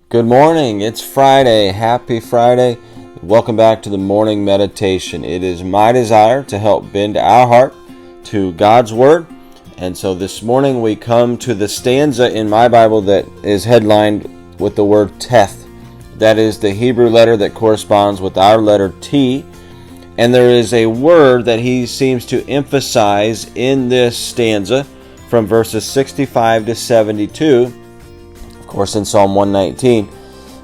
Good morning. It's Friday. Happy Friday. Welcome back to the morning meditation. It is my desire to help bend our heart to God's Word. And so this morning we come to the stanza in my Bible that is headlined with the word teth. That is the Hebrew letter that corresponds with our letter T. And there is a word that he seems to emphasize in this stanza from verses 65 to 72. Of course, in Psalm 119,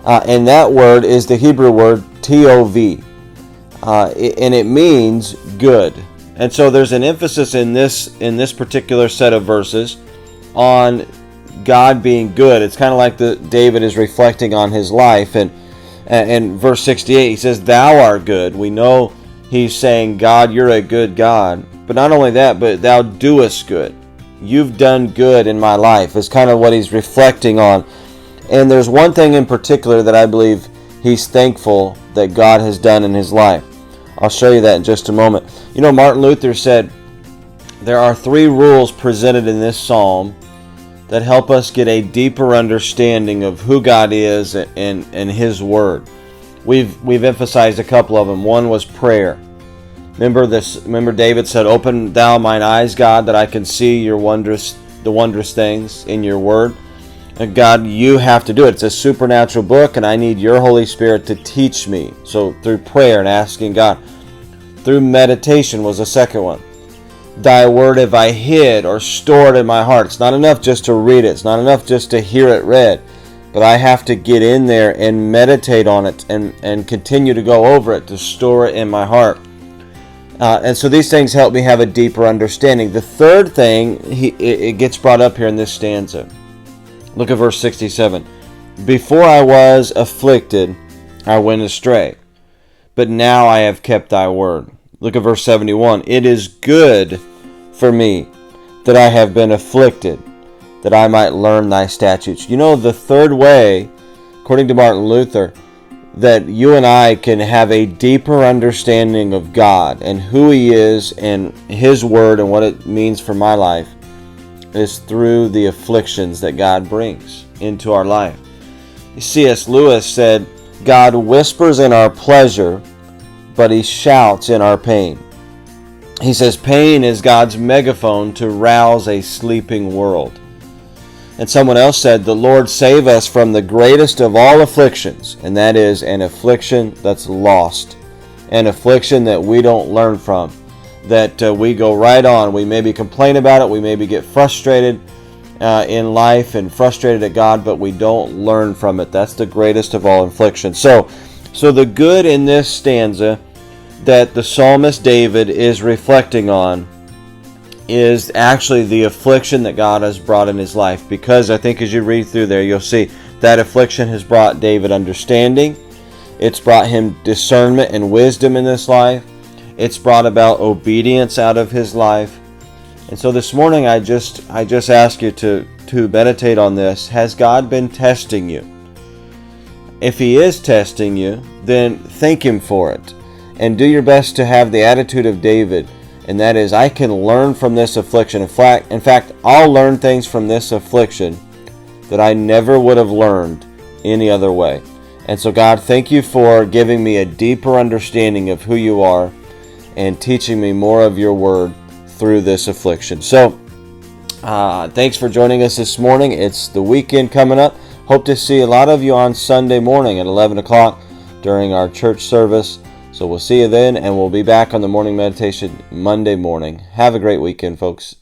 and that word is the Hebrew word tov, and it means good. And so there's an emphasis in this particular set of verses on God being good. It's kind of like David is reflecting on his life, and in verse 68 he says, "Thou art good." We know he's saying, God, you're a good God. But not only that, but thou doest good. You've done good in my life is kind of what he's reflecting on. And there's one thing in particular that I believe he's thankful that God has done in his life. I'll show you that in just a moment. You know, Martin Luther said there are 3 rules presented in this psalm that help us get a deeper understanding of who God is and his word. We've emphasized a couple of them. One was prayer. Remember David said, "Open thou mine eyes, God, that I can see the wondrous things in your word." And God, you have to do it. It's a supernatural book, and I need your Holy Spirit to teach me. So through prayer and asking God. Through meditation was the second one. Thy word have I hid or stored in my heart. It's not enough just to read it. It's not enough just to hear it read. But I have to get in there and meditate on it and continue to go over it, to store it in my heart. And so these things help me have a deeper understanding. The third thing, it gets brought up here in this stanza. Look at verse 67. "Before I was afflicted, I went astray, but now I have kept thy word." Look at verse 71. "It is good for me that I have been afflicted, that I might learn thy statutes." You know, the third way, according to Martin Luther, that you and I can have a deeper understanding of God and who he is and his word and what it means for my life is through the afflictions that God brings into our life. C.S. Lewis said, "God whispers in our pleasure, but he shouts in our pain." He says pain is God's megaphone to rouse a sleeping world. And someone else said, "The Lord save us from the greatest of all afflictions," and that is an affliction that's lost, an affliction that we don't learn from, that we go right on. We maybe complain about it, we maybe get frustrated in life and frustrated at God, but we don't learn from it. That's the greatest of all afflictions. So the good in this stanza that the psalmist David is reflecting on is actually the affliction that God has brought in his life, because I think as you read through there, you'll see that affliction has brought David understanding. It's brought him discernment and wisdom in this life. It's brought about obedience out of his life. And so this morning I just ask you to meditate on this. Has God been testing you? If he is testing you, then thank him for it. And do your best to have the attitude of David, and that is, I can learn from this affliction. In fact, I'll learn things from this affliction that I never would have learned any other way. And so God, thank you for giving me a deeper understanding of who you are and teaching me more of your word through this affliction. So thanks for joining us this morning. It's the weekend coming up. Hope to see a lot of you on Sunday morning at 11 o'clock during our church service. So we'll see you then, and we'll be back on the morning meditation Monday morning. Have a great weekend, folks.